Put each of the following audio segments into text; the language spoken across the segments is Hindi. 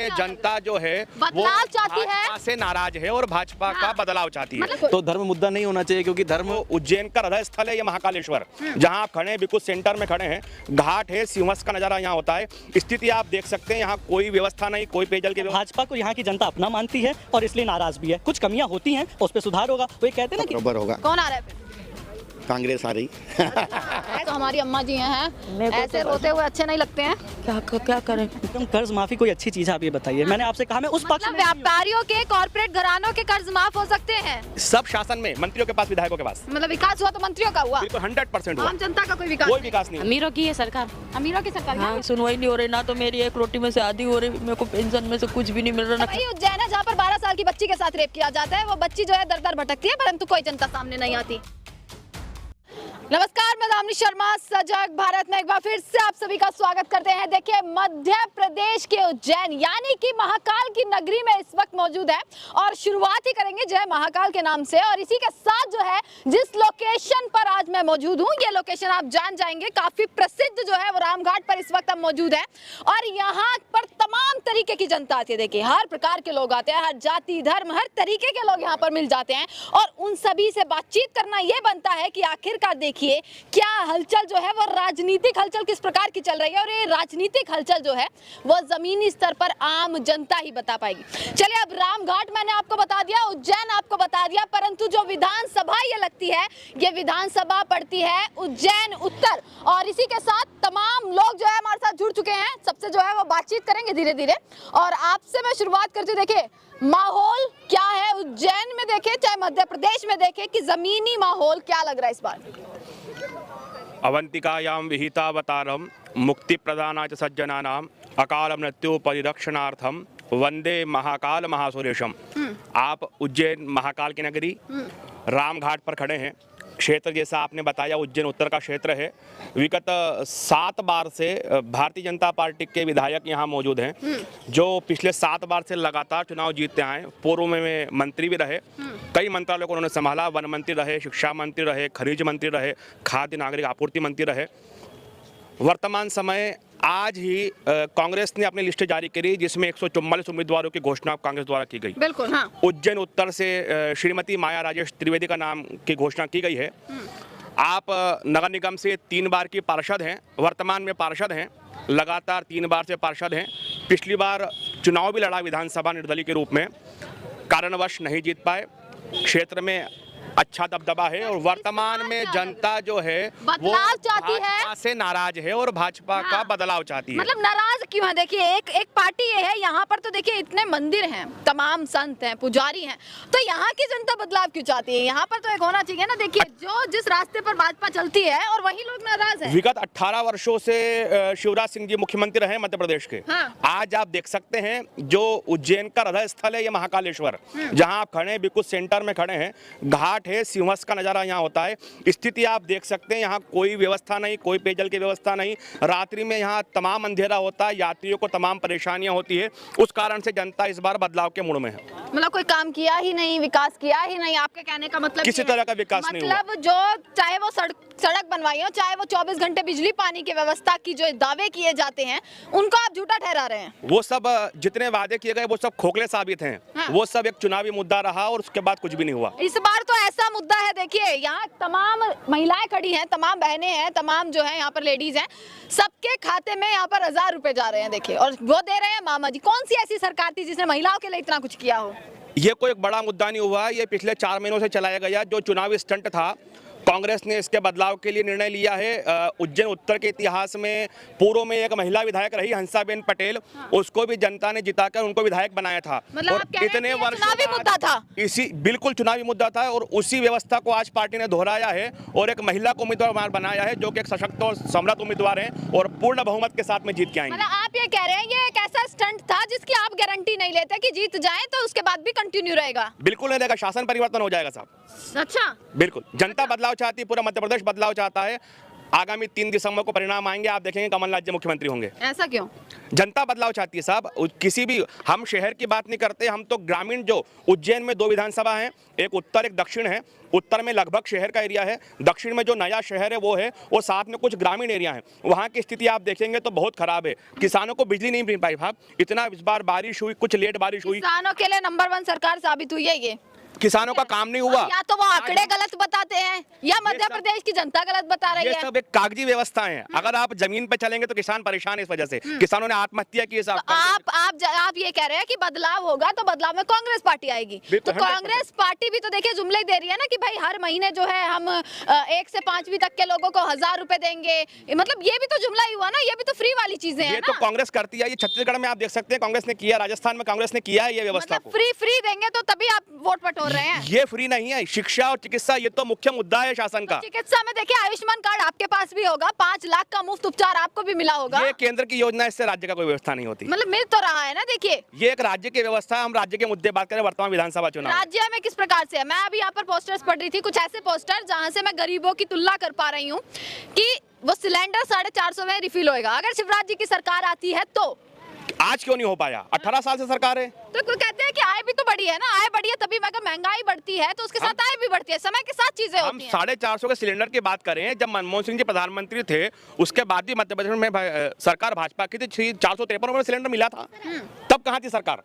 में जनता जो है वो बदलाव चाहती है, भाजपा से नाराज है और भाजपा का बदलाव चाहती है। तो धर्म मुद्दा नहीं होना चाहिए, क्योंकि धर्म उज्जैन का हृदय स्थल है ये महाकालेश्वर, जहां आप खड़े हैं बिल्कुल सेंटर में खड़े हैं। घाट है, सिंहस्थ का नजारा यहाँ होता है। स्थिति आप देख सकते हैं, यहाँ कोई व्यवस्था नहीं, कोई पेयजल की व्यवस्था। भाजपा को यहाँ की जनता अपना मानती है और इसलिए नाराज भी है। कुछ कमियां होती हैं, उस पर सुधार होगा। वो ये कहते हैं ना कि बराबर होगा। कौन आ रहा है फिर? कांग्रेस आ रही। तो हमारी अम्मा जी हैं, ऐसे रोते हुए अच्छे नहीं लगते हैं। क्या करें? एकदम कर्ज माफी कोई अच्छी चीज है, आप ये बताइए। मैंने आपसे कहा मैं उस पक्ष मतलब में नहीं हूं। व्यापारियों के, कॉर्पोरेट घरानों के कर्ज माफ हो सकते हैं। सब शासन में मंत्रियों के पास, विधायकों के पास मतलब विकास हुआ तो मंत्रियों का हुआ, बिल्कुल 100% हुआ। आम जनता का कोई विकास कोई नहीं। विकास नहीं। अमीरों की है सरकार, अमीरों की सरकार। हाँ सुनवाई नहीं हो रही ना, तो मेरी एक रोटी में से आधी हो रही, मेरे को पेंशन में से कुछ भी नहीं मिल रहा ना। भाई उज्जैन है जहाँ पर 12 साल की बच्ची के साथ रेप किया जाता है, वो बच्ची जो है दर दर भटकती है, परंतु कोई जनता सामने नहीं आती। नमस्कार, मैं दामिनी शर्मा, सजग भारत में एक बार फिर से आप सभी का स्वागत करते हैं। देखिए, मध्य प्रदेश के उज्जैन यानी कि महाकाल की नगरी में इस वक्त मौजूद है और शुरुआत ही करेंगे जय महाकाल के नाम से। और इसी के साथ जो है, जिस लोकेशन पर आज मैं मौजूद हूँ, ये लोकेशन आप जान जाएंगे, काफी प्रसिद्ध जो है वो रामघाट पर इस वक्त हम मौजूद है। और यहाँ पर तमाम तरीके की जनता आती है। देखिए, हर प्रकार के लोग आते हैं, हर जाति धर्म हर तरीके के लोग यहाँ पर मिल जाते हैं और उन सभी से बातचीत करना ये बनता है कि आखिरकार देखिए क्या हलचल जो है वो राजनीतिक हलचल किस प्रकार की चल रही है और ये राजनीतिक हलचल जो है वो जमीनी स्तर पर आम जनता ही बता पाएगी। चलिए, अब रामघाट मैंने आपको बता दिया, उज्जैन आपको बता दिया, परंतु जो विधानसभा ये लगती है, ये विधानसभा पड़ती है उज्जैन उत्तर। और इसी के साथ तमाम लोग जो है हमारे साथ जुड़ चुके हैं, सबसे जो है वो बातचीत करेंगे धीरे धीरे। और आपसे मैं शुरुआत करती हूँ। देखिए, माहौल क्या है उज्जैन में, देखे चाहे मध्य प्रदेश में देखे, कि जमीनी माहौल क्या लग रहा है इस बार? अवंतिकायां विहितावतारम मुक्ति प्रदानाय सज्जनानां अकाल मृत्यु परिरक्षणार्थम वंदे महाकाल महासुरेशम। आप उज्जैन महाकाल की नगरी रामघाट पर खड़े हैं। क्षेत्र जैसा आपने बताया उज्जैन उत्तर का क्षेत्र है। विगत 7 बार से भारतीय जनता पार्टी के विधायक यहाँ मौजूद हैं, जो पिछले 7 बार से लगातार चुनाव जीतते आए। पूर्व में मंत्री भी रहे, कई मंत्रालयों को उन्होंने संभाला। वन मंत्री रहे, शिक्षा मंत्री रहे, खनिज मंत्री रहे, खाद्य नागरिक आपूर्ति मंत्री रहे। वर्तमान समय आज ही कांग्रेस ने अपनी लिस्ट जारी करी, जिसमें 144 उम्मीदवारों की घोषणा कांग्रेस द्वारा की गई। बिल्कुल, हाँ। उज्जैन उत्तर से श्रीमती माया राजेश त्रिवेदी का नाम की घोषणा की गई है। आप नगर निगम से 3 बार की पार्षद हैं, वर्तमान में पार्षद हैं, लगातार 3 बार से पार्षद हैं। पिछली बार चुनाव भी लड़ा विधानसभा निर्दलीय के रूप में, कारणवश नहीं जीत पाए। क्षेत्र में अच्छा दबदबा है और वर्तमान में जनता जो है वो बदलाव चाहती है, भाजपा से नाराज है और भाजपा का बदलाव चाहती है। मतलब नाराज क्यों है? देखिए, एक पार्टी ये है, यहाँ पर तो देखिए इतने मंदिर हैं, तमाम संत हैं, पुजारी हैं, तो यहाँ की जनता बदलाव क्यों चाहती है? यहाँ पर तो एक होना चाहिए ना। देखिए, जो जिस रास्ते पर भाजपा चलती है और वही लोग नाराज हैं। विगत 18 वर्षों से शिवराज सिंह जी मुख्यमंत्री रहे मध्य प्रदेश के। हाँ। आज आप देख सकते हैं, जो उज्जैन का हृदय स्थल है ये महाकालेश्वर, जहां आप खड़े हैं बिल्कुल सेंटर में खड़े हैं। घाट है, सिंहस्थ का नजारा यहाँ होता है। स्थिति आप देख सकते हैं, यहाँ कोई व्यवस्था नहीं, कोई पेयजल की व्यवस्था नहीं। रात्रि में यहाँ तमाम अंधेरा होता है, यात्रियों को तमाम परेशानियां होती है। उस कारण से जनता इस बार बदलाव के मूड में है। मतलब कोई काम किया ही नहीं, विकास किया ही नहीं, आपके कहने का मतलब किसी तरह का विकास नहीं हुआ। मतलब जो चाहे वो सड़क बनवाई हो, चाहे वो 24 घंटे बिजली पानी की व्यवस्था की जो दावे किए जाते हैं, उनको आप झूठा ठहरा रहे हैं। वो सब जितने वादे किए गए वो सब खोखले साबित हैं। हाँ। वो सब एक चुनावी मुद्दा रहा और उसके बाद कुछ भी नहीं हुआ। इस बार तो ऐसा मुद्दा है, देखिए यहाँ तमाम महिलाएं खड़ी हैं, तमाम बहनें हैं, तमाम जो है यहाँ पर लेडीज हैं, सबके खाते में यहाँ पर 1000 रुपए जा रहे हैं। देखिए, और वो दे रहे हैं मामा जी। कौन सी ऐसी सरकार थी जिसने महिलाओं के लिए इतना कुछ किया हो? ये कोई एक बड़ा मुद्दा नहीं हुआ। ये पिछले 4 महीनों से चलाया गया जो चुनावी स्टंट था। कांग्रेस ने इसके बदलाव के लिए निर्णय लिया है। उज्जैन उत्तर के इतिहास में पूर्व में एक महिला विधायक रही हंसाबेन पटेल, उसको भी जनता ने जिताकर उनको विधायक बनाया था। मतलब आप कह रहे हैं इतने कि ये वर्ष चुनावी मुद्दा था? इसी बिल्कुल चुनावी मुद्दा था और उसी व्यवस्था को आज पार्टी ने दोहराया है और एक महिला को उम्मीदवार बनाया है, जो कि एक सशक्त और समृद्ध उम्मीदवार है और पूर्ण बहुमत के साथ में जीत के आएंगे। मतलब आप ये कह रहे हैं ये एक ऐसा स्टंट था जिसकी आप गारंटी नहीं लेते कि जीत जाए तो उसके बाद भी कंटिन्यू रहेगा? बिल्कुल नहीं रहेगा, शासन परिवर्तन हो जाएगा साहब। अच्छा, बिल्कुल, जनता बदलाव चाहती है, पूरा मध्य प्रदेश बदलाव चाहता है। आगामी 3 दिसंबर को परिणाम आएंगे, आप देखेंगे कमलनाथ जी मुख्यमंत्री होंगे। ऐसा क्यों? जनता बदलाव चाहती है साहब। किसी भी, हम शहर की बात नहीं करते, हम तो ग्रामीण, जो उज्जैन में 2 विधानसभा हैं, एक उत्तर एक दक्षिण है। उत्तर में लगभग शहर का एरिया है, दक्षिण में जो नया शहर है वो है, और साथ में कुछ ग्रामीण एरिया है। वहाँ की स्थिति आप देखेंगे तो बहुत खराब है। किसानों को बिजली नहीं मिल पाई साहब, इतना इस बार बारिश हुई, कुछ लेट बारिश हुई। किसानों के लिए नंबर 1 सरकार साबित हुई है ये। किसानों का काम नहीं हुआ। या तो वो आंकड़े गलत बताते हैं या मध्य प्रदेश की जनता गलत बता रही ये है। सब एक कागजी व्यवस्था है। अगर आप जमीन पे चलेंगे तो किसान परेशान है, इस वजह से किसानों ने आत्महत्या की है साहब। तो आप ये कह रहे हैं कि बदलाव होगा तो बदलाव में कांग्रेस पार्टी आएगी। तो कांग्रेस पार्टी भी तो देखिए जुमले दे रही है ना कि भाई हर महीने जो है हम 1 से 5वीं तक के लोगों को 1000 रुपए देंगे। मतलब ये भी तो जुमला ही हुआ ना, ये भी तो फ्री वाली चीजें हैं ये ना। तो कांग्रेस करती है। ये छत्तीसगढ़ में आप देख सकते हैं कांग्रेस ने किया, राजस्थान में कांग्रेस ने किया है ये व्यवस्था मतलब को। फ्री देंगे तो तभी आप वोट बटोर रहे हैं। ये फ्री नहीं है। शिक्षा और चिकित्सा ये तो मुख्य मुद्दा है शासन का। चिकित्सा में देखिए आयुष्मान कार्ड आपके पास भी होगा, 5 लाख का मुफ्त उपचार आपको भी मिला होगा। ये केंद्र की योजना है, इससे राज्य का कोई व्यवस्था नहीं होती। मतलब मिल तो रहा है ना। देखिए ये एक राज्य की व्यवस्था है। हम राज्य के मुद्दे बात करें, वर्तमान विधानसभा चुनाव राज्य में किस प्रकार से है। मैं अभी यहाँ पर पोस्टर्स पढ़ रही थी, कुछ ऐसे पोस्टर जहाँ से मैं गरीबों की तुलना कर पा रही हूँ कि वो सिलेंडर 450 में रिफिल होएगा। अगर शिवराज जी की सरकार आती है तो आज क्यों नहीं हो पाया? 18 साल से सरकार है। तो कोई कहते हैं कि आय भी तो बढ़ी है ना, आय बढ़ी है तभी अगर महंगाई बढ़ती है तो उसके साथ आय भी बढ़ती है, समय के साथ चीजें हम होती हैं। 450 के सिलेंडर की बात करें, जब मनमोहन सिंह जी प्रधानमंत्री थे उसके बाद भी मध्य प्रदेश में सरकार भाजपा की थी, 453 में सिलेंडर मिला था। तब कहाँ थी सरकार?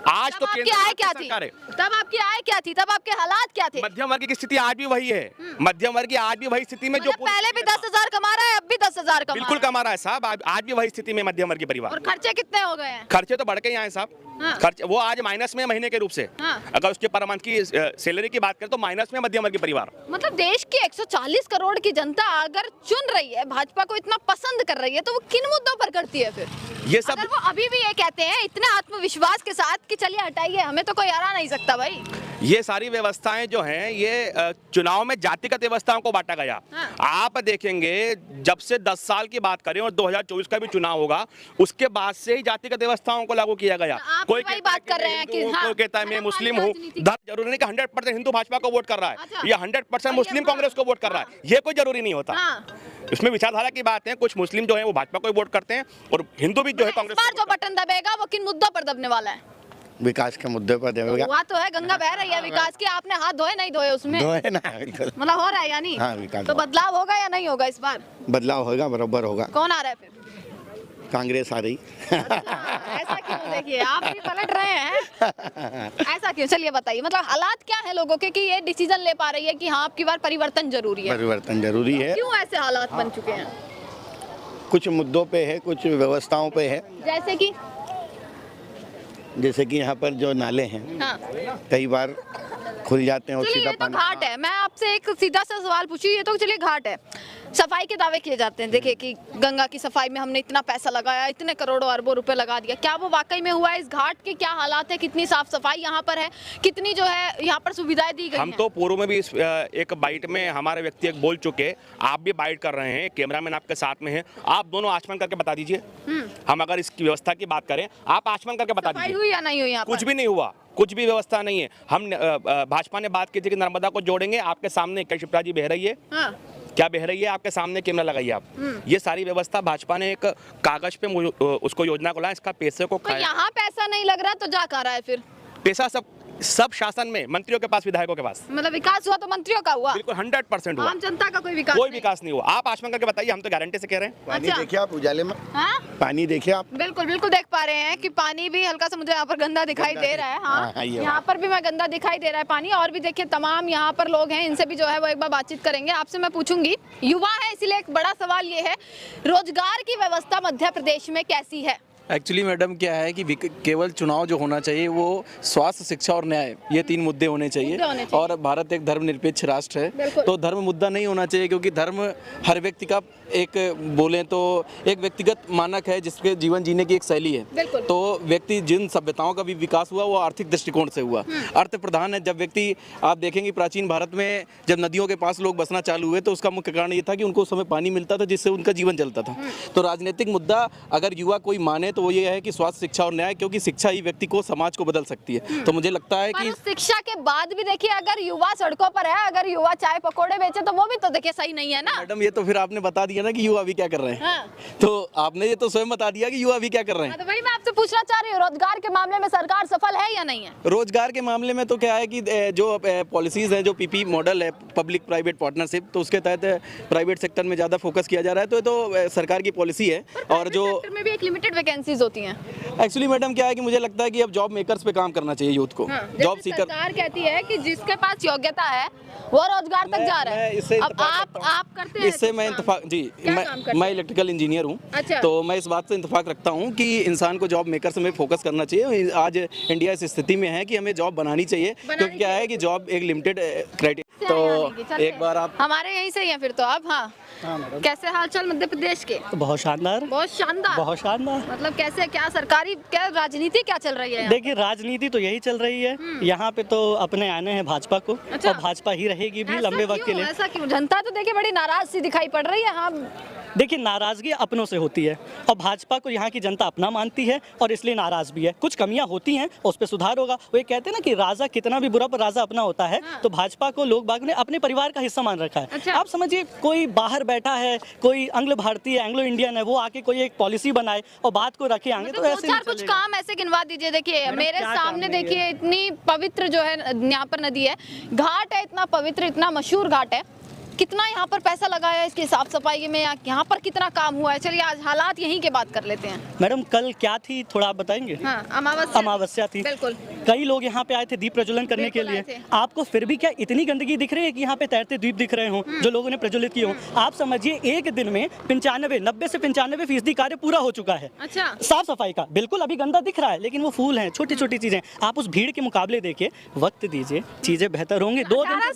आज तो आपकी आय क्या थी? तब आपकी आय क्या थी? तब आपके हालात क्या थे? मध्यम वर्ग की स्थिति आज भी वही है। मध्यम वर्ग की आज भी वही स्थिति में जो मतलब पहले भी 10,000 कमा रहा है, अब भी 10,000 कमा बिल्कुल कमा रहा है साहब। आज भी वही स्थिति में मध्यम वर्गीय परिवार। और खर्चे कितने हो गए हैं? खर्चे तो बढ़ के ही आए साहब। खर्च वो आज माइनस में महीने के रूप से। अगर उसके पर मंथ की सैलरी की बात करें तो माइनस में मध्यम वर्गीय परिवार। मतलब देश की 140 करोड़ की जनता अगर चुन रही है, भाजपा को इतना पसंद कर रही है, तो वो किन मुद्दों पर करती है फिर? ये सब अगर वो अभी भी ये कहते हैं इतने आत्मविश्वास के साथ कि चलिए हटाइए, हमें तो कोई हरा नहीं सकता भाई। ये सारी व्यवस्थाएं जो हैं ये चुनाव में जातिगत व्यवस्थाओं को बांटा गया। आप देखेंगे जब से 10 साल की बात करें और 2024 का भी चुनाव होगा, उसके बाद से ही जातिगत व्यवस्थाओं को लागू किया गया। कोई बात कर रहे हैं कि कोई कहता है मैं मुस्लिम हूँ। जरूरी नहीं कि 100% हिंदू भाजपा को वोट कर रहा है, या 100% मुस्लिम कांग्रेस को वोट कर रहा है, ये कोई जरूरी नहीं होता। इसमें विचारधारा की बात है। कुछ मुस्लिम जो है वो भाजपा को वोट करते हैं और हिंदू भी जो है कांग्रेस। जो बटन दबेगा वो किन मुद्दों पर दबने वाला है? विकास के मुद्दे पर देगा। हुआ तो है, गंगा बह रही है विकास की। आपने हाथ धोए नहीं धोए उसमें? धोए ना, बिल्कुल। मतलब हो रहा है या नहीं? हाँ, विकास तो बदलाव होगा या नहीं होगा इस बार? बदलाव होगा, बराबर होगा। कौन आ रहा है फिर? कांग्रेस आ रही। ऐसा क्यों? देखिए आप भी पलट रहे हैं। ऐसा क्यों? चलिए बताइए, मतलब हालात क्या है लोगों के कि ये डिसीजन ले पा रही है कि हाँ आपकी बार परिवर्तन जरूरी है? परिवर्तन जरूरी है। क्यों ऐसे हालात बन चुके हैं? कुछ मुद्दों पे है, कुछ व्यवस्थाओं पे है। जैसे कि यहाँ पर जो नाले हैं कई बार खुल जाते हैं और चलिए सीधा ये तो पानी। घाट है। मैं आपसे एक सीधा सा सवाल पूछी, ये तो चलिए घाट है, सफाई के दावे किए जाते हैं। देखिए कि गंगा की सफाई में हमने इतना पैसा लगाया, इतने करोड़ों अरबों रुपए लगा दिया। क्या वो वाकई में हुआ है? इस घाट के क्या हालात है? कितनी साफ सफाई यहाँ पर है? कितनी जो है यहाँ पर सुविधाएं दी गई हम तो पूर्व में भी एक बाइट में हमारे व्यक्ति एक बोल चुके, आप भी बाइट कर रहे हैं, कैमरामैन आपके साथ में है, आप दोनों आचमन करके बता दीजिए। हम अगर इसकी व्यवस्था की बात करें, आप आचमन करके बता सफाई दीजिए। हुई या नहीं हुई यहाँ पर? कुछ भी नहीं हुआ, कुछ भी व्यवस्था नहीं है। हम भाजपा ने बात की थी कि नर्मदा को जोड़ेंगे, आपके सामने क्या शिप्रा जी बह रही है? क्या बह रही है? आपके सामने कैमरा लगाइए आप। ये सारी व्यवस्था भाजपा ने एक कागज पे उसको योजना को लाया, इसका पैसे को तो यहाँ पैसा नहीं लग रहा तो जा कहाँ रहा है फिर? पैसा सब शासन में, मंत्रियों के पास, विधायकों के पास। मतलब विकास हुआ तो मंत्रियों का हुआ, बिल्कुल 100% हुआ। आम जनता का कोई विकास नहीं हुआ। आप आचमन करके बताइए, हम तो गारंटी से कह रहे हैं। पानी अच्छा। देखिए आप उजाले में। हाँ? पानी देखिए आप। बिल्कुल बिल्कुल देख पा रहे हैं कि पानी भी हल्का सा मुझे यहाँ पर गंदा दिखाई दे रहा है। हाँ, यहाँ पर भी मैं गंदा दिखाई दे रहा है पानी। और भी देखिए तमाम यहाँ पर लोग हैं, इनसे भी जो है वो एक बार बातचीत करेंगे। आपसे मैं पूछूंगी, युवा है इसीलिए एक बड़ा सवाल ये है, रोजगार की व्यवस्था मध्य प्रदेश में कैसी है? एक्चुअली मैडम क्या है कि केवल चुनाव जो होना चाहिए वो स्वास्थ्य, शिक्षा और न्याय, ये 3 मुद्दे होने चाहिए। और भारत एक धर्मनिरपेक्ष राष्ट्र है, तो धर्म मुद्दा नहीं होना चाहिए, क्योंकि धर्म हर व्यक्ति का एक बोलें तो एक व्यक्तिगत मानक है, जिसके जीवन जीने की एक शैली है। तो व्यक्ति जिन सभ्यताओं का भी विकास हुआ वो आर्थिक दृष्टिकोण से हुआ, अर्थ प्रधान है। जब व्यक्ति, आप देखेंगे प्राचीन भारत में जब नदियों के पास लोग बसना चालू हुए तो उसका मुख्य कारण ये था कि उनको उस समय पानी मिलता था जिससे उनका जीवन चलता था। तो राजनीतिक मुद्दा अगर युवा कोई माने तो वो ये है कि स्वास्थ्य, शिक्षा और न्याय, क्योंकि शिक्षा ही व्यक्ति को, समाज को बदल सकती है। तो मुझे लगता है पर कि उस शिक्षा के बाद भी देखिए, अगर युवा सड़कों पर है, अगर युवा चाय पकौड़े बेचे, तो वो भी तो देखिए सही नहीं है ना। मैडम ये तो फिर आपने बता दिया ना कि युवा अभी क्या कर रहे हैं। हाँ। तो आपने ये तो स्वयं बता दिया कि युवा अभी क्या कर रहे हैं। हाँ, तो वही मैं आपसे पूछना चाह रही हूँ, रोजगार के मामले में सरकार सफल है या नहीं है? रोजगार के मामले में तो क्या है कि जो पॉलिसीज हैं, जो पीपी मॉडल है, पब्लिक प्राइवेट पार्टनरशिप, तो उसके तहत प्राइवेट सेक्टर में ज़्यादा फोकस किया जा रहा है। तो ये तो सरकार की पॉलिसी है। और जो सेक्टर में भी एक लिमिटेड वैकेंसीज होती हैं। एक्चुअली मैडम क्या है कि मुझे लगता है कि अब जॉब मेकर्स पे काम करना चाहिए यूथ को। जॉब जैसे सीकर सरकार कहती है कि जिसके पास योग्यता है वो रोजगार तक जा रहा है। अब आप करते हैं इससे मैं इंतफाक जी, मैं इलेक्ट्रिकल इंजीनियर हूँ। अच्छा। तो मैं इस बात से इंतफाक रखता हूँ कि इंसान को जॉब मेकर्स में फोकस करना चाहिए। आज इंडिया इस स्थिति में है कि हमें जॉब बनानी चाहिए, क्योंकि क्या है कि जॉब एक लिमिटेड क्राइटेरिया। तो एक बार आप हमारे यहीं से ही हैं फिर तो आप। हाँ कैसे हालचाल मध्य प्रदेश के? बहुत शानदार, बहुत शानदार, बहुत शानदार। मतलब कैसे, क्या सरकारी, क्या राजनीति क्या चल रही है यहाँ? देखिए राजनीति तो यही चल रही है। यहाँ पे तो अपने आने हैं भाजपा को, अच्छा। और भाजपा ही रहेगी भी ऐसा लंबे वक्त के क्यों? लिए। ऐसा क्यों? जनता तो देखिए बड़ी नाराज सी दिखाई पड़ रही है। हाँ देखिए नाराजगी अपनों से होती है, और भाजपा को यहाँ की जनता अपना मानती है, और इसलिए नाराज भी है। कुछ कमियां होती हैं, उस पर सुधार होगा। वो ये कहते हैं ना कि राजा कितना भी बुरा पर राजा अपना होता है। तो भाजपा को लोग बाग ने अपने परिवार का हिस्सा मान रखा है। अच्छा। आप समझिए, कोई बाहर बैठा है, कोई एंग्लो भारतीय, एंग्लो इंडियन है, वो आके कोई एक पॉलिसी बनाए और बात को रखे आगे, तो दो ऐसे चार कुछ काम ऐसे गिनवा दीजिए। देखिए मैडम, मेरे क्या सामने काम नहीं देखिए इतनी पवित्र जो है यहाँ पर नदी है, घाट है, इतना पवित्र, इतना मशहूर घाट है। कितना यहाँ पर पैसा लगाया है इसकी साफ सफाई में, यहाँ पर कितना काम हुआ है? चलिए आज हालात यहीं के बात कर लेते हैं। मैडम कल क्या थी, थोड़ा आप बताएंगे? हाँ, अमावस्या थी। बिल्कुल। कई लोग यहाँ पे आए थे दीप प्रज्वलन करने के बिल्कुल लिए। आए थे। आपको फिर भी क्या इतनी गंदगी दिख रही है कि यहाँ पे तैरते दीप दिख रहे हों जो लोगों ने प्रज्वलित किए हों? आप समझिए एक दिन में 90 से 95% कार्य पूरा हो चुका है। अच्छा। साफ सफाई का बिल्कुल अभी गंदा दिख रहा है, लेकिन वो फूल हैं, छोटी छोटी चीजें। आप उस भीड़ के मुकाबले देखिए, वक्त दीजिए, चीजें बेहतर होंगी। 18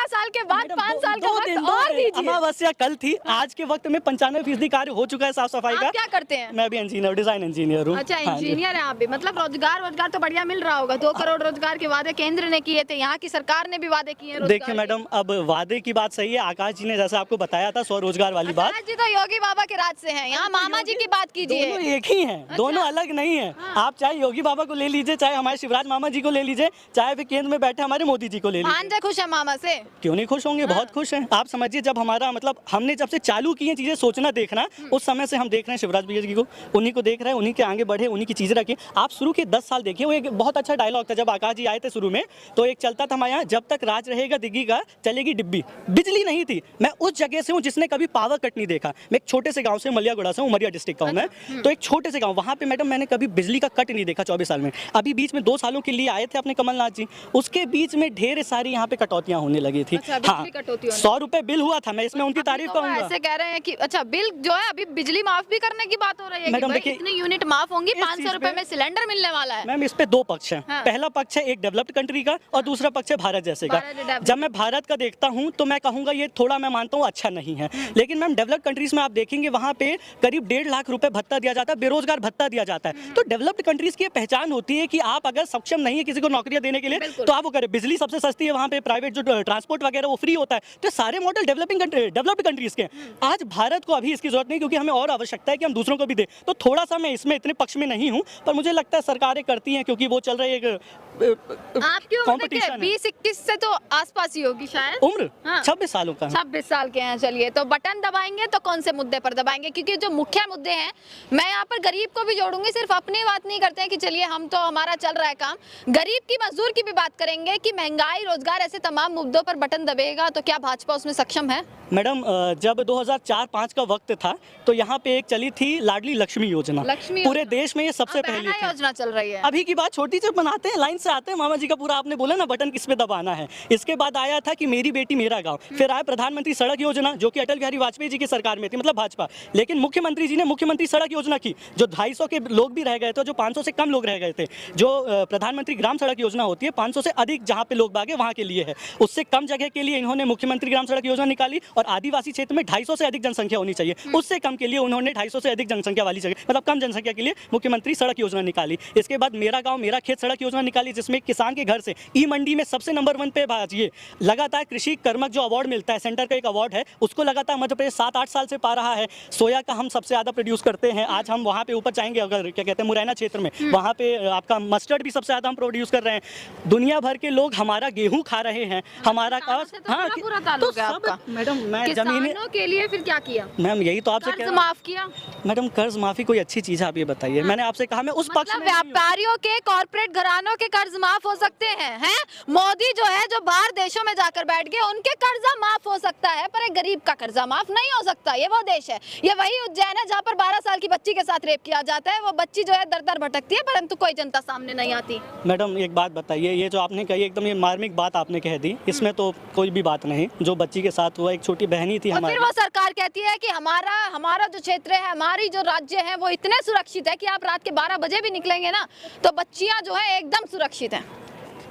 साल के बाद 5 साल का वक्त और दीजिए। अमावस्या कल थी, आज के वक्त में 95% कार्य हो चुका है साफ सफाई आप का। क्या करते हैं? मैं भी इंजीनियर, डिजाइन इंजीनियर हूँ। अच्छा, हाँ जी। इंजीनियर है आप भी। मतलब रोजगार तो बढ़िया मिल रहा होगा। 2 करोड़ रोजगार के वादे केंद्र ने किए थे, यहाँ की सरकार ने भी वादे किए हैं। देखिए मैडम, अब वादे की बात सही है। आकाश जी ने जैसे आपको बताया था स्वरोजगार वाली बात। आकाश जी तो योगी बाबा के राज से हैं। यहाँ मामा जी की बात कीजिए। दोनों एक ही हैं। अच्छा। दोनों अलग नहीं है। आप चाहे योगी बाबा को ले लीजिए, चाहे हमारे शिवराज मामा जी को ले लीजिए, चाहे फिर केंद्र में बैठे हमारे मोदी जी को ले लीजिए। भांजे खुश है मामा से? क्यों नहीं खुश होंगे, बहुत खुश हैं। आप समझिए, जब हमारा मतलब हमने जब से चालू की है चीजें सोचना देखना, उस समय से हम देख रहे हैं शिवराज भैया जी को, उन्हीं को देख रहे हैं, उन्हीं के आगे बढ़े, उन्हीं की चीजें रखी। आप शुरू के 10 साल देखिए, वो एक बहुत अच्छा डायलॉग था जब आकाश जी आए थे शुरू में, तो एक चलता था हमारे यहाँ, जब तक राज रहेगा दिग्गी का चलेगी डिब्बी। बिजली नहीं थी। मैं उस जगह से हूँ जिसने कभी पावर कट नहीं देखा। मैं एक छोटे से गाँव से, मलियागुड़ा से हूँ, उमरिया डिस्ट्रिक्ट का हूँ मैं। तो एक छोटे से गाँव, वहाँ पे मैडम मैंने कभी बिजली का कट नहीं देखा 24 साल में। अभी बीच में 2 सालों के लिए आए थे अपने कमलनाथ जी, उसके बीच में ढेर सारी यहाँ पे कटौतियां होने लगी थी। हाँ, 100 रुपए बिल हुआ था। मैं इसमें उनकी तारीफ करूंगा। ऐसे कह रहे हैं कि अच्छा बिल जो है, अभी बिजली माफ भी करने की बात हो रही है। मैडम देखिए इतनी यूनिट माफ होंगी, 500 रुपए में सिलेंडर मिलने वाला है। मैम इस पे 2 पक्ष हैं। हाँ। पहला पक्ष है एक डेवलप्ड कंट्री का, और दूसरा पक्ष है भारत जैसे का। जब मैं भारत का देखता हूं तो मैं कहूंगा ये थोड़ा, मैं मानता हूं अच्छा नहीं है। लेकिन मैम डेवलप्ड कंट्रीज में आप देखेंगे वहां पे करीब 1.5 लाख रुपए भत्ता दिया जाता है, बेरोजगार भत्ता दिया जाता है। तो डेवलप्ड कंट्रीज की पहचान होती है कि आप अगर सक्षम नहीं है किसी को नौकरियां देने के लिए, तो आप वो करें। बिजली सबसे सस्ती है वहां पे, प्राइवेट जो ट्रांसपोर्ट वगैरह वो फ्री होता है। तो सारे मॉडल डेवलप्ड कंट्रीज के। आज भारत को अभी इसकी जरूरत नहीं, क्योंकि हमें और आवश्यकता है कि हम दूसरों को भी दें। तो थोड़ा सा मैं इसमें इतने पक्ष में नहीं हूं, पर मुझे लगता है सरकारें करती हैं, क्योंकि वो चल रही है आपकी उम्र 20-21 से तो आसपास ही होगी शायद उम्र। हाँ। 26 सालों का। 26 साल के हैं। चलिए, तो बटन दबाएंगे तो कौन से मुद्दे पर दबाएंगे? क्योंकि जो मुख्य मुद्दे हैं, मैं यहाँ पर गरीब को भी जोड़ूंगी। सिर्फ अपनी बात नहीं करते हैं कि चलिए हम तो हमारा चल रहा है काम, गरीब की, मजदूर की भी बात करेंगे कि महंगाई, रोजगार, ऐसे तमाम मुद्दों पर बटन दबेगा तो क्या भाजपा उसमें सक्षम है? मैडम जब 2004-5 का वक्त था तो यहाँ पे एक चली थी लाडली लक्ष्मी योजना। पूरे देश में ये सबसे पहली थी। योजना चल रही है। अभी की बात छोटी से बनाते हैं, लाइन से आते हैं, मामा जी का पूरा आपने बोला ना बटन किस पे दबाना है। इसके बाद आया था कि मेरी बेटी मेरा गांव, फिर आया प्रधानमंत्री सड़क योजना जो कि अटल बिहारी वाजपेयी जी की सरकार में थी, मतलब भाजपा। लेकिन मुख्यमंत्री जी ने मुख्यमंत्री सड़क योजना की, जो 250 के लोग भी रह गए थे, जो 500 से कम लोग रह गए थे। जो प्रधानमंत्री ग्राम सड़क योजना होती है, 500 से अधिक जहाँ पे लोग बागे वहाँ के लिए है। उससे कम जगह के लिए इन्होंने मुख्यमंत्री ग्राम सड़क योजना निकाली, और आदिवासी क्षेत्र में 250 से अधिक जनसंख्या होनी चाहिए, उससे कम के लिए उन्होंने 250 से अधिक जनसंख्या वाली जगह, मतलब कम जनसंख्या के लिए मुख्यमंत्री सड़क योजना निकाली। इसके बाद मेरा गाँव मेरा खेत सड़क योजना निकाली, जिसमें किसान के घर से ई मंडी में सबसे नंबर 1 पे बाजिए। लगातार कृषि कर्मक जो अवार्ड मिलता है, सेंटर का एक अवार्ड है, उसको लगातार मध्य प्रदेश 7-8 साल से पा रहा है। सोया का हम सबसे ज़्यादा प्रोड्यूस करते हैं। आज हम वहाँ पे ऊपर जाएंगे, अगर क्या कहते हैं मुरैना क्षेत्र में, वहाँ पे आपका मस्टर्ड भी सबसे ज़्यादा हम प्रोड्यूस कर रहे हैं। दुनिया भर के लोग हमारा गेहूं खा रहे हैं, हमारा पूरा ताल्लुक है आपका। मैडम मैं जमीन किसानों के लिए फिर क्या किया? मैम यही तो आपसे कर्ज माफ किया? मैडम कर्ज माफी कोई अच्छी चीज़ है, आप ये बताइए। मैंने आपसे कहा मैं उस पक्ष में नहीं हूं। व्यापारियों के, कॉर्पोरेट घरानों के कर्ज माफ हो सकते हैं, हैं? मोदी जो है, जो बाहर देशों में जाकर बैठ गए, उनके कर्जा माफ हो सकता है, पर एक गरीब का कर्जा माफ नहीं हो सकता। ये वो देश है, ये वही उज्जैन है जहाँ पर 12 साल की बच्ची के साथ रेप किया जाता है। वो बच्ची जो है दर-दर भटकती है, परंतु कोई जनता सामने नहीं आती। मैडम एक बात बताइए, ये जो आपने कही एकदम ये मार्मिक बात आपने कह दी, इसमें तो कोई भी बात नहीं। जो बच्ची के साथ हुआ, एक छोटी बहनी थी हमारी। फिर वो सरकार कहती है कि हमारा जो क्षेत्र है, हमारी जो राज्य है, वो इतने सुरक्षित है कि आप रात के 12 बजे भी निकलेंगे ना तो बच्चियां जो है एकदम सुरक्षित हैं।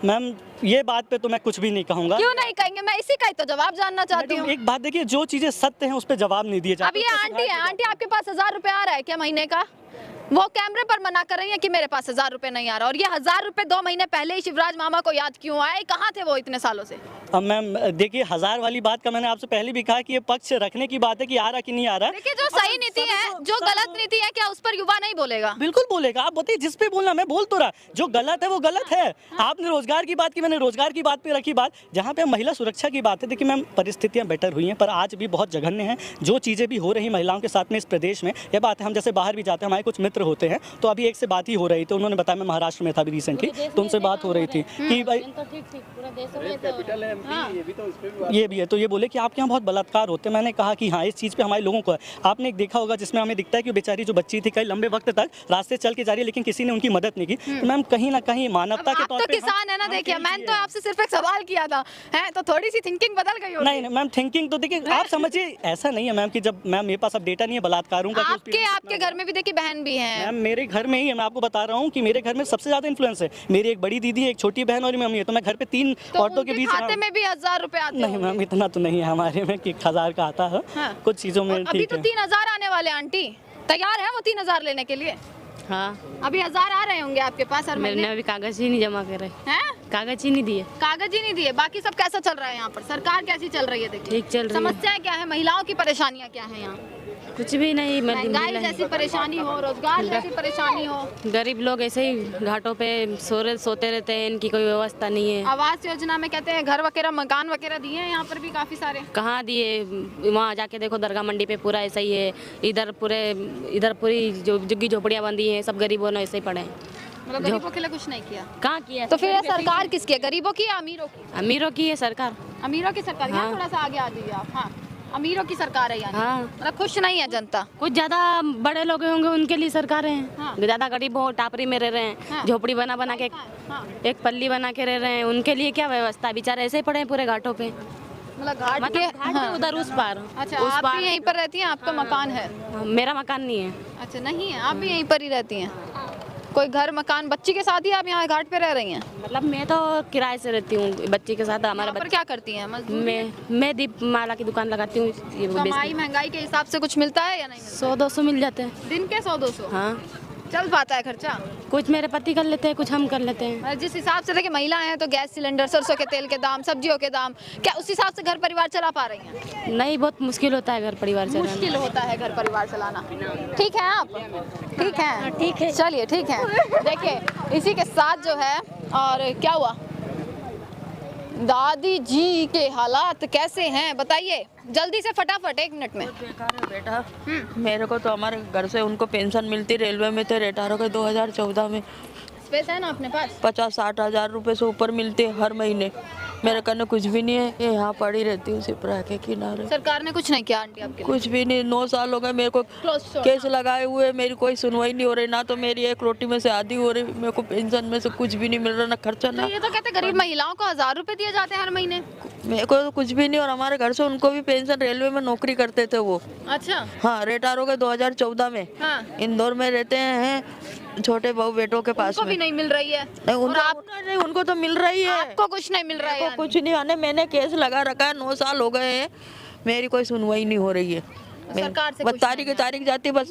मैम ये बात पे तो मैं कुछ भी नहीं कहूँगा। क्यों नहीं कहेंगे? मैं इसी का ही तो जवाब जानना चाहती हूँ। एक बात देखिए, जो चीजें सत्य हैं उस पे जवाब नहीं दिए जाते। अब ये आंटी है, आंटी आपके पास 1000 रुपए आ रहा है क्या महीने का? वो कैमरे पर मना कर रही है कि मेरे पास 1000 रुपए नहीं आ रहा, और ये 1000 रुपए 2 महीने पहले ही शिवराज मामा को याद क्यों आए? कहाँ थे वो इतने सालों से? अब मैम देखिए, 1000 वाली बात का मैंने आपसे पहले भी कहा कि ये पक्ष रखने की बात है कि आ रहा कि नहीं आ रहा। देखिए, जो सही नीति है, जो गलत नीति है, क्या उस पर युवा नहीं बोलेगा? बिल्कुल बोलेगा। आप बताइए, जिस पे बोलना, मैं बोल तो रहा, जो गलत है वो गलत है। आपने रोजगार की बात की, मैंने रोजगार की बात पे रखी बात। जहाँ पे महिला सुरक्षा की बात है, देखिए मैम परिस्थितियाँ बेटर हुई हैं, पर आज भी बहुत जघन्य हैं जो चीज़ें भी हो रही महिलाओं के साथ में इस प्रदेश में। ये बात है, हम जैसे बाहर भी जाते हैं, हमारे कुछ मित्र होते हैं, तो अभी एक से बात ही हो रही थी, उन्होंने बताया, मैं महाराष्ट्र में था अभी रिसेंटली, तो उनसे बात हो रही थी कि भाई ये भी है, तो ये बोले कि आपके यहाँ बहुत बलात्कार होते हैं। मैंने कहा कि हाँ, इस चीज़ पे हमारे लोगों को है। आपने एक देखा होगा जिसमें हमें दिखता है कि बेचारी जो बच्ची थी कई लंबे वक्त तक रास्ते चल के जा रही है, लेकिन किसी ने उनकी मदद नहीं की। तो मैम कहीं ना कहीं मानवता के तौर पे किसान है ना। देखिए, मैंने तो आपसे सिर्फ एक सवाल किया था, है तो थोड़ी सी थिंकिंग बदल गई होगी। नहीं मैम, थिंकिंग तो देखिए आप समझिए, ऐसा नहीं है मैम कि जब मैम मेरे पास अब डेटा नहीं है बलात्कारों का। आपके घर में भी देखिए बहन भी है। मैम मेरे घर में ही है, मैं आपको बता रहा हूँ कि मेरे घर में सबसे ज्यादा इन्फ्लुएंस है। मेरी एक बड़ी दीदी है, एक छोटी बहन और मम्मी है, तो मैं घर पे 3 औरतों के बीच। खाते में भी 1000 रुपए आते हैं? नहीं मैम, इतना तो नहीं है हमारे में कि 1000 का आता है। हाँ। कुछ चीजों में अभी तो 3000 आने वाले। आंटी तैयार है वो 3000 लेने के लिए? हाँ, अभी 1000 आ रहे होंगे आपके पास हर महीने? मैंने अभी कागज ही नहीं जमा करे हैं, कागज ही नहीं दिए। कागज ही नहीं दिए। बाकी सब कैसा चल रहा है यहाँ पर? सरकार कैसी चल रही है? देखिए ठीक चल रही है। समस्याएं क्या है? महिलाओं की परेशानियाँ क्या है यहाँ? कुछ भी नहीं, महंगाई जैसी परेशानी हो, रोजगार जैसी परेशानी हो, गरीब लोग ऐसे ही घाटों पे सोते रहते हैं, इनकी कोई व्यवस्था नहीं है। आवास योजना में कहते हैं घर वगैरह, मकान वगैरह दिए हैं यहाँ पर भी काफी सारे। कहाँ दिए? वहाँ जाके देखो, दरगाह मंडी पे पूरा ऐसा ही है। इधर पूरी जो झुग्गी झोपड़ियाँ बंदी हैं, सब गरीबों ने ऐसे ही पड़े हैं। मतलब गरीबों के लिए कुछ नहीं किया? कहाँ किया? तो फिर ये सरकार किसकी है, गरीबों की या अमीरों की? अमीरों की है सरकार। अमीरों की सरकार। हाँ। थोड़ा सा आगे आ जाइए आप। हाँ, अमीरों की सरकार है यानी। हाँ। मतलब खुश नहीं है जनता। कुछ ज्यादा बड़े लोग होंगे उनके लिए सरकारें हैं। हाँ। ज्यादा गरीब हो, टापरी में रह रहे हैं, हाँ। झोपड़ी बना के हाँ। एक पल्ली बना के रह रहे हैं, उनके लिए क्या व्यवस्था? बेचारे ऐसे ही पड़े हैं पूरे घाटों पे। मतलब घाट मतलब के घाट के उधर उस पार। अच्छा, उस आप पार भी यहीं पर रहती हैं? आपका मकान है? मेरा मकान नहीं है। अच्छा, नहीं है, आप भी यहीं पर ही रहती हैं? कोई घर मकान बच्ची के साथ ही आप यहाँ घाट पे रह रही हैं? मतलब मैं तो किराए से रहती हूँ बच्ची के साथ। हमारा पर क्या करती हैं? मैं दीपमाला की दुकान लगाती हूँ। कमाई महंगाई के हिसाब से कुछ मिलता है या नहीं? 100-200 मिल जाते हैं दिन के 100-200? हाँ, चल पाता है खर्चा? कुछ मेरे पति कर लेते हैं, कुछ हम कर लेते हैं। जिस हिसाब से देखिए महिलाएं हैं, तो गैस सिलेंडर, सरसों के तेल के दाम, सब्जियों के दाम, क्या उस हिसाब से घर परिवार चला पा रही हैं? नहीं, बहुत मुश्किल होता है घर परिवार चलाना। मुश्किल होता है घर परिवार चलाना। ठीक है आप? ठीक है, ठीक है, चलिए ठीक है। देखिए इसी के साथ जो है, और क्या हुआ? दादी जी के हालात कैसे हैं बताइए जल्दी से, फटाफट 1 मिनट में। बेकार है बेटा, मेरे को तो हमारे घर से उनको पेंशन मिलती, रेलवे में थे रिटायर हो गए 2014 में। पैसा है ना अपने पास? 50-60 हज़ार रुपये से ऊपर मिलते हैं हर महीने। मेरे करने कुछ भी नहीं है, ये यहाँ पड़ी रहती हूँ सिपरा के किनारे। सरकार ने कुछ नहीं किया आंटी आपके लिए? कुछ भी नहीं, 9 साल हो गए मेरे को केस लगाए हुए, मेरी कोई सुनवाई नहीं हो रही। ना तो मेरी एक रोटी में से आधी हो रही, मेरे को पेंशन में से कुछ भी नहीं मिल रहा, ना खर्चा ना। तो ये तो कहते गरीब महिलाओं को 1000 रुपए दिए जाते हैं हर महीने। मेरे को तो कुछ भी नहीं, और हमारे घर से उनको भी पेंशन, रेलवे में नौकरी करते थे वो। अच्छा। हाँ, रिटायर हो गए 2014 में। हाँ। इंदौर में रहते हैं छोटे बहू बेटों के पास उनको में। भी नहीं मिल रही है? नहीं, उनको तो मिल रही है। आपको कुछ नहीं मिल रहा है? कुछ नहीं आने, मैंने केस लगा रखा है, 9 साल हो गए हैं। मेरी कोई सुनवाई नहीं हो रही है। सरकार से बस कुछ तारीख तारीख जाती है, बस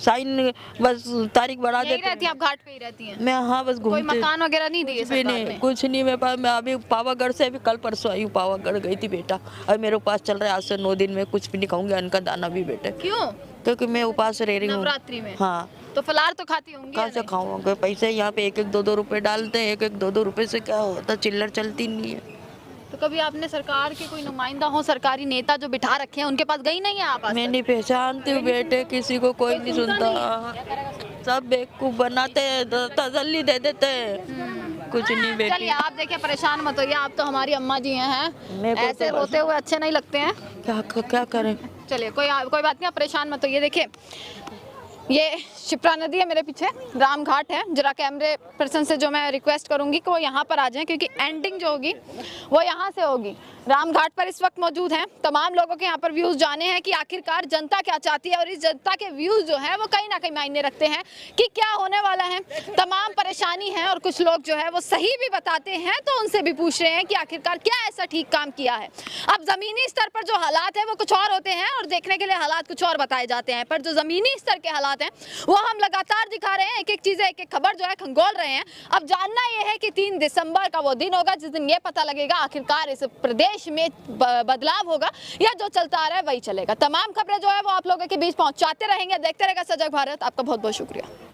साइन, बस तारीख बढ़ा यही देते रहती है, आप घाट पे ही रहती हैं? मैं हाँ बस कोई घूमती मकान वगैरह नहीं दिए भी सरकार नहीं, ने? कुछ नहीं। मेरे पास, मैं अभी पावागढ़ से अभी कल परसों आई हूँ, पावागढ़ गई थी बेटा, और मेरे पास चल रहा है आज से 9 दिन में कुछ भी नहीं खाऊंगी, अन्न का दाना भी बेटा, क्यों? क्योंकि मैं उपास रह रही हूँ नवरात्रि में? हाँ। तो फलार तो खाती होंगी? कहाँ से खाऊंगे? पैसे यहाँ पे 1-1 2-2 रुपए डालते हैं, 1-1 2-2 रुपए से क्या होता, चिल्लर चलती नहीं है। तो कभी आपने सरकार के कोई नुमाइंदा हो, सरकारी नेता जो बिठा रखे हैं, उनके पास गई नहीं है आप? आज मैं तक? नहीं पहचानती हूँ बेटे, किसी को कोई नहीं सुनता, सब बेवकूफ बनाते हैं, तसल्ली दे देते हैं, कुछ नहीं बेटी। चलिए आप देखिए, परेशान मत होइए, आप तो हमारी अम्मा जी हैं, मेरे को ऐसे तो रोते हुए अच्छे नहीं लगते हैं। क्या करें? चलिए कोई बात नहीं, आप परेशान मत होइए। देखिए ये शिप्रा नदी है मेरे पीछे, राम घाट है। जरा कैमरे पर्सन से जो मैं रिक्वेस्ट करूंगी कि वो यहाँ पर आ जाएं, क्योंकि एंडिंग जो होगी वो यहाँ से होगी। राम घाट पर इस वक्त मौजूद हैं, तमाम लोगों के यहाँ पर व्यूज़ जाने हैं कि आखिरकार जनता क्या चाहती है, और इस जनता के व्यूज़ जो है वो कहीं ना कहीं मायने रखते हैं कि क्या होने वाला है। तमाम परेशानी है, और कुछ लोग जो है वो सही भी बताते हैं, तो उनसे भी पूछ रहे हैं कि आखिरकार क्या ऐसा ठीक काम किया है। अब ज़मीनी स्तर पर जो हालात है वो कुछ और होते हैं, और देखने के लिए हालात कुछ और बताए जाते हैं, पर जो ज़मीनी स्तर के हालात हैं वो हम लगातार दिखा रहे हैं। एक एक चीज़ें, एक एक खबर जो है खंगोल रहे हैं। अब जानना यह है कि 3 दिसंबर का वो दिन होगा जिस दिन ये पता लगेगा आखिरकार इस प्रदेश में बदलाव होगा या जो चलता आ रहा है वही चलेगा। तमाम खबरें जो है वो आप लोगों के बीच पहुंचाते रहेंगे। देखते रहेगा सजग भारत। आपका बहुत बहुत शुक्रिया।